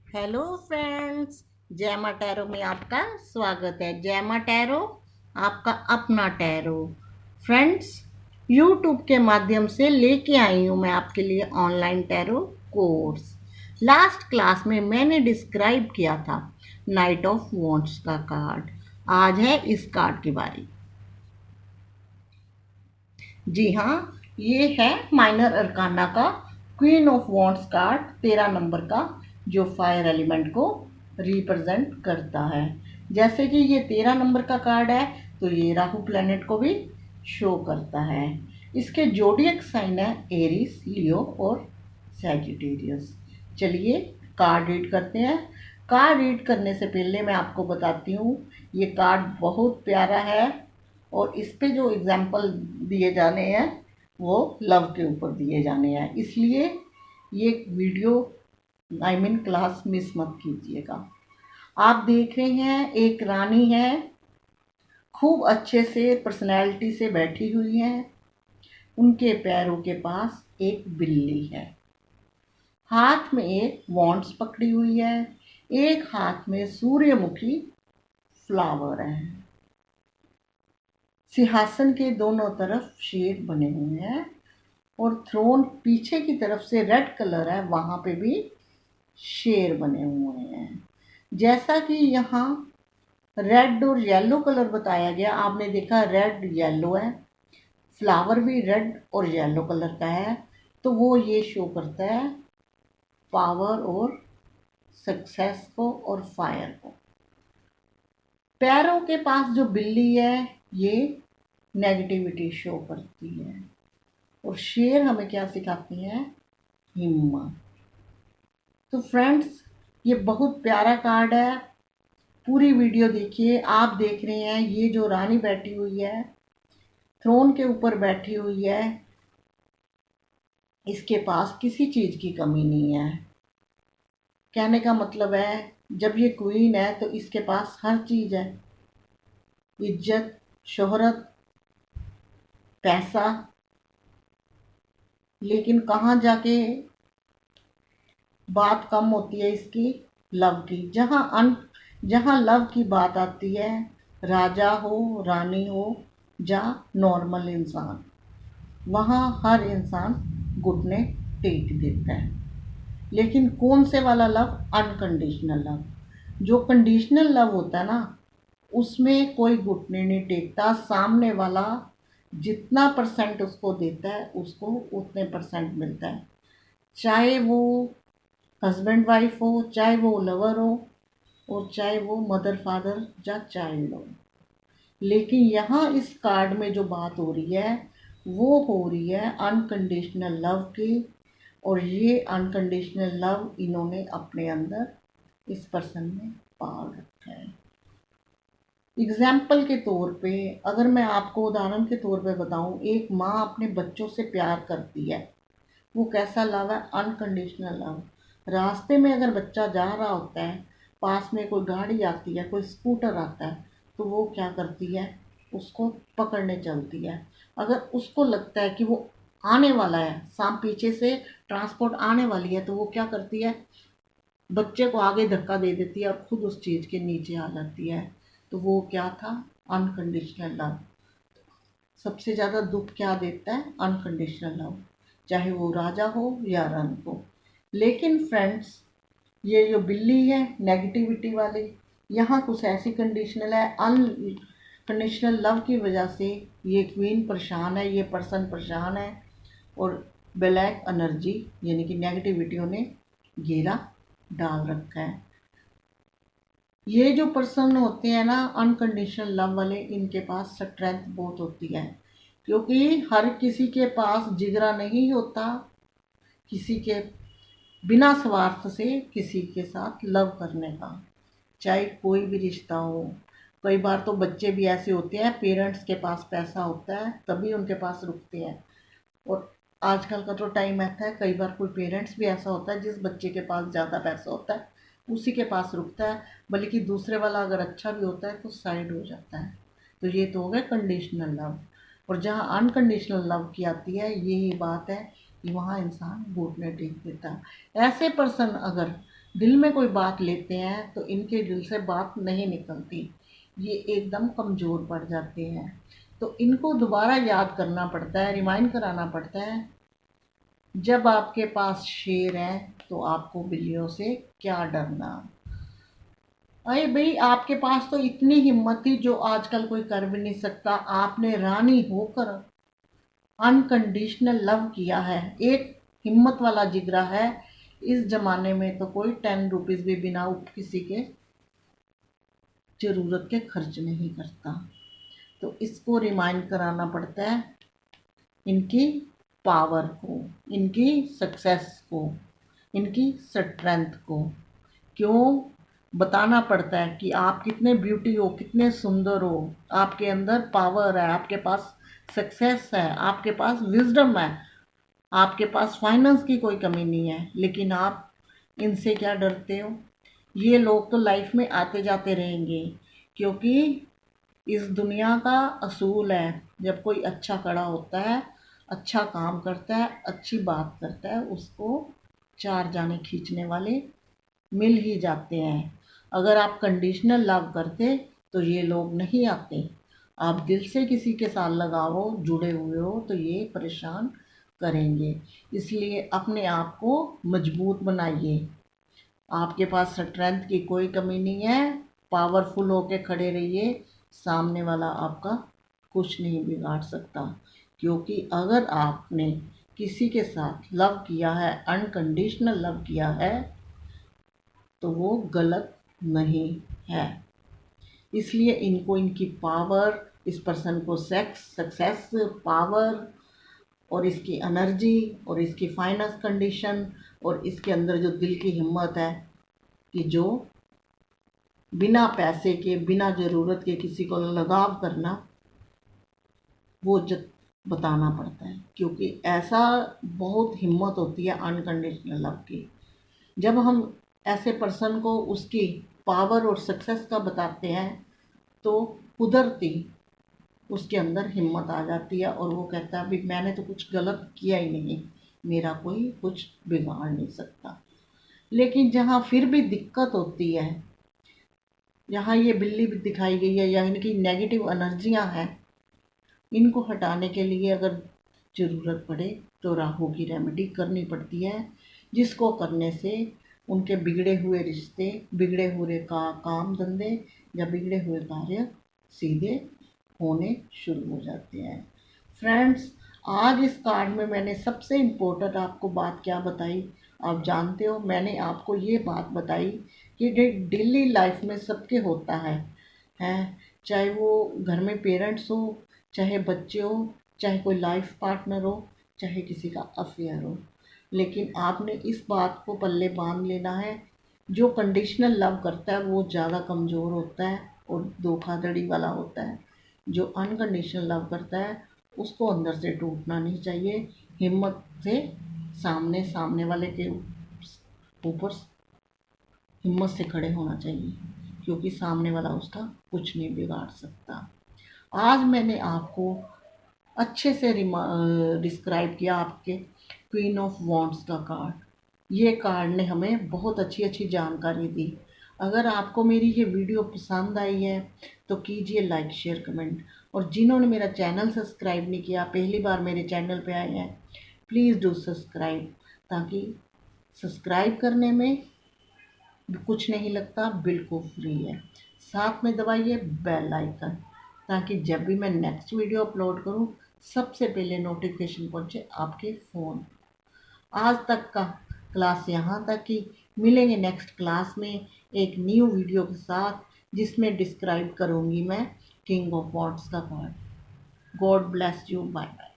Hello friends, जैमा tarot में आपका स्वागत है। जैमा टैरो आपका अपना टैरो। फ्रेंड्स, यूट्यूब के माध्यम से लेके आई हूँ मैं आपके लिए online tarot course. Last class में मैंने डिस्क्राइब किया था नाइट ऑफ वॉन्ट्स का कार्ड। आज है इस कार्ड की बारी। जी हाँ, ये है माइनर अरकाना का queen of wants card, 13 number का, जो फायर एलिमेंट को रिप्रेजेंट करता है। जैसे कि ये 13 नंबर का कार्ड है तो ये राहु प्लैनेट को भी शो करता है। इसके जोडियक साइन है एरीज, लियो और सैजिटेरियस। चलिए कार्ड रीड करते हैं। कार्ड रीड करने से पहले मैं आपको बताती हूँ, ये कार्ड बहुत प्यारा है और इस पे जो एग्जाम्पल दिए जाने हैं वो लव के ऊपर दिए जाने हैं, इसलिए ये वीडियो क्लास मिस मत कीजिएगा। आप देख रहे हैं एक रानी है, खूब अच्छे से पर्सनैलिटी से बैठी हुई है। उनके पैरों के पास एक बिल्ली है, हाथ में एक वॉन्ड्स पकड़ी हुई है, एक हाथ में सूर्यमुखी फ्लावर है। सिंहासन के दोनों तरफ शेर बने हुए हैं और थ्रोन पीछे की तरफ से रेड कलर है, वहाँ पे भी शेर बने हुए हैं। जैसा कि यहाँ रेड और येलो कलर बताया गया, आपने देखा रेड येलो है, फ्लावर भी रेड और येलो कलर का है, तो वो ये शो करता है पावर और सक्सेस को और फायर को। पैरों के पास जो बिल्ली है ये नेगेटिविटी शो करती है और शेर हमें क्या सिखाती है, हिम्मत। तो फ्रेंड्स, ये बहुत प्यारा कार्ड है, पूरी वीडियो देखिए। आप देख रहे हैं ये जो रानी बैठी हुई है, थ्रोन के ऊपर बैठी हुई है, इसके पास किसी चीज़ की कमी नहीं है। कहने का मतलब है जब ये क्वीन है तो इसके पास हर चीज़ है, इज्जत, शोहरत, पैसा। लेकिन कहाँ जाके बात कम होती है इसकी, लव की। जहाँ लव की बात आती है, राजा हो रानी हो या नॉर्मल इंसान, वहाँ हर इंसान घुटने टेक देता है। लेकिन कौन से वाला लव, अनकंडीशनल लव। जो कंडीशनल लव होता है ना, उसमें कोई घुटने नहीं टेकता, सामने वाला जितना परसेंट उसको देता है उसको उतने परसेंट मिलता है, चाहे वो हस्बैंड वाइफ हो, चाहे वो लवर हो और चाहे वो मदर फादर या चाइल्ड हो। लेकिन यहाँ इस कार्ड में जो बात हो रही है वो हो रही है अनकंडीशनल लव की, और ये अनकंडीशनल लव इन्होंने अपने अंदर इस पर्सन में पाल रखा है। एग्जाम्पल के तौर पे अगर मैं आपको उदाहरण के तौर पे बताऊं, एक माँ अपने बच्चों से प्यार करती है, वो कैसा लव है, अनकंडीशनल लव। रास्ते में अगर बच्चा जा रहा होता है, पास में कोई गाड़ी आती है, कोई स्कूटर आता है, तो वो क्या करती है, उसको पकड़ने चलती है। अगर उसको लगता है कि वो आने वाला है, पीछे से ट्रांसपोर्ट आने वाली है, तो वो क्या करती है, बच्चे को आगे धक्का दे देती है और खुद उस चीज़ के नीचे आ जाती है। तो वो क्या था, अनकंडीशनल लव। सबसे ज़्यादा दुख क्या देता है, अनकंडीशनल लव, चाहे वो राजा हो या रानी हो। लेकिन फ्रेंड्स, ये जो बिल्ली है नेगेटिविटी वाली, यहाँ कुछ ऐसी कंडीशनल है, अनकंडीशनल लव की वजह से ये क्वीन परेशान है, ये पर्सन परेशान है और ब्लैक एनर्जी यानी कि नेगेटिविटी ने घेरा डाल रखा है। ये जो पर्सन होते हैं ना अनकंडीशनल लव वाले, इनके पास स्ट्रेंथ बहुत होती है, क्योंकि हर किसी के पास जिगरा नहीं होता किसी के बिना स्वार्थ से किसी के साथ लव करने का, चाहे कोई भी रिश्ता हो। कई बार तो बच्चे भी ऐसे होते हैं, पेरेंट्स के पास पैसा होता है तभी उनके पास रुकते हैं, और आजकल का तो टाइम ऐसा है, कई बार कोई पेरेंट्स भी ऐसा होता है जिस बच्चे के पास ज़्यादा पैसा होता है उसी के पास रुकता है, बल्कि दूसरे वाला अगर अच्छा भी होता है तो साइड हो जाता है। तो ये तो हो गया कंडीशनल लव। और जहाँ अनकंडीशनल लव की आती है, यही बात है कि वहाँ इंसान घुटने टेक देता है। ऐसे पर्सन अगर दिल में कोई बात लेते हैं तो इनके दिल से बात नहीं निकलती, ये एकदम कमज़ोर पड़ जाते हैं। तो इनको दोबारा याद करना पड़ता है, रिमाइंड कराना पड़ता है, जब आपके पास शेर है तो आपको बिल्लियों से क्या डरना। अरे भाई, आपके पास तो इतनी हिम्मत थी जो आजकल कोई कर भी नहीं सकता। आपने रानी होकर अनकंडीशनल लव किया है, एक हिम्मत वाला जिगरा है। इस जमाने में तो कोई 10 रुपीज़ भी बिना किसी के ज़रूरत के खर्च नहीं करता। तो इसको रिमाइंड कराना पड़ता है, इनकी पावर को, इनकी सक्सेस को, इनकी स्ट्रेंथ को। क्यों बताना पड़ता है कि आप कितने ब्यूटी हो, कितने सुंदर हो, आपके अंदर पावर है, आपके पास सक्सेस है, आपके पास विजडम है, आपके पास फाइनेंस की कोई कमी नहीं है, लेकिन आप इनसे क्या डरते हो। ये लोग तो लाइफ में आते जाते रहेंगे, क्योंकि इस दुनिया का असूल है, जब कोई अच्छा खड़ा होता है, अच्छा काम करता है, अच्छी बात करता है, उसको चार जाने खींचने वाले मिल ही जाते हैं। अगर आप कंडीशनल लव करते तो ये लोग नहीं आते। आप दिल से किसी के साथ लगाओ, जुड़े हुए हो, तो ये परेशान करेंगे। इसलिए अपने आप को मजबूत बनाइए। आपके पास स्ट्रेंथ की कोई कमी नहीं है, पावरफुल होके खड़े रहिए। सामने वाला आपका कुछ नहीं बिगाड़ सकता, क्योंकि अगर आपने किसी के साथ लव किया है, अनकंडीशनल लव किया है, तो वो गलत नहीं है। इसलिए इनको इनकी पावर, इस पर्सन को सेक्स, सक्सेस, पावर और इसकी एनर्जी और इसकी फाइनेंस कंडीशन और इसके अंदर जो दिल की हिम्मत है कि जो बिना पैसे के, बिना ज़रूरत के किसी को लगाव करना, वो बताना पड़ता है। क्योंकि ऐसा बहुत हिम्मत होती है अनकंडीशनल लव की। जब हम ऐसे पर्सन को उसकी पावर और सक्सेस का बताते हैं तो कुदरती उसके अंदर हिम्मत आ जाती है और वो कहता है अभी मैंने तो कुछ गलत किया ही नहीं, मेरा कोई कुछ बिगाड़ नहीं सकता। लेकिन जहाँ फिर भी दिक्कत होती है, यहाँ ये बिल्ली भी दिखाई गई है या इनकी नेगेटिव एनर्जियाँ हैं, इनको हटाने के लिए अगर ज़रूरत पड़े तो राहु की रेमेडी करनी पड़ती है, जिसको करने से उनके बिगड़े हुए रिश्ते, बिगड़े हुए काम धंधे या बिगड़े हुए कार्य सीधे होने शुरू हो जाते हैं। फ्रेंड्स, आज इस कार्ड में मैंने सबसे इम्पोर्टेंट आपको बात क्या बताई, आप जानते हो। मैंने आपको ये बात बताई कि डेली लाइफ में सबके होता है, चाहे वो घर में पेरेंट्स हो, चाहे बच्चे हो, चाहे कोई लाइफ पार्टनर हो, चाहे किसी का अफेयर हो। लेकिन आपने इस बात को पल्ले बांध लेना है, जो कंडीशनल लव करता है वो ज़्यादा कमज़ोर होता है और धोखाधड़ी वाला होता है। जो अनकंडीशनल लव करता है उसको अंदर से टूटना नहीं चाहिए, हिम्मत से सामने वाले के ऊपर हिम्मत से खड़े होना चाहिए, क्योंकि सामने वाला उसका कुछ नहीं बिगाड़ सकता। आज मैंने आपको अच्छे से डिस्क्राइब किया आपके क्वीन ऑफ वॉन्ड्स का कार्ड। ये कार्ड ने हमें बहुत अच्छी अच्छी जानकारी दी। अगर आपको मेरी ये वीडियो पसंद आई है तो कीजिए लाइक, शेयर, कमेंट। और जिन्होंने मेरा चैनल सब्सक्राइब नहीं किया, पहली बार मेरे चैनल पे आए हैं, प्लीज़ डू सब्सक्राइब, ताकि सब्सक्राइब करने में कुछ नहीं लगता, बिल्कुल फ्री है। साथ में दबाइए बेल आइकन, ताकि जब भी मैं नेक्स्ट वीडियो अपलोड करूं सबसे पहले नोटिफिकेशन पहुंचे आपके फ़ोन। आज तक का क्लास यहाँ तक ही। मिलेंगे नेक्स्ट क्लास में एक न्यू वीडियो के साथ, जिसमें डिस्क्राइब करूँगी मैं किंग ऑफ वॉन्ड्स का card. God bless you, bye bye.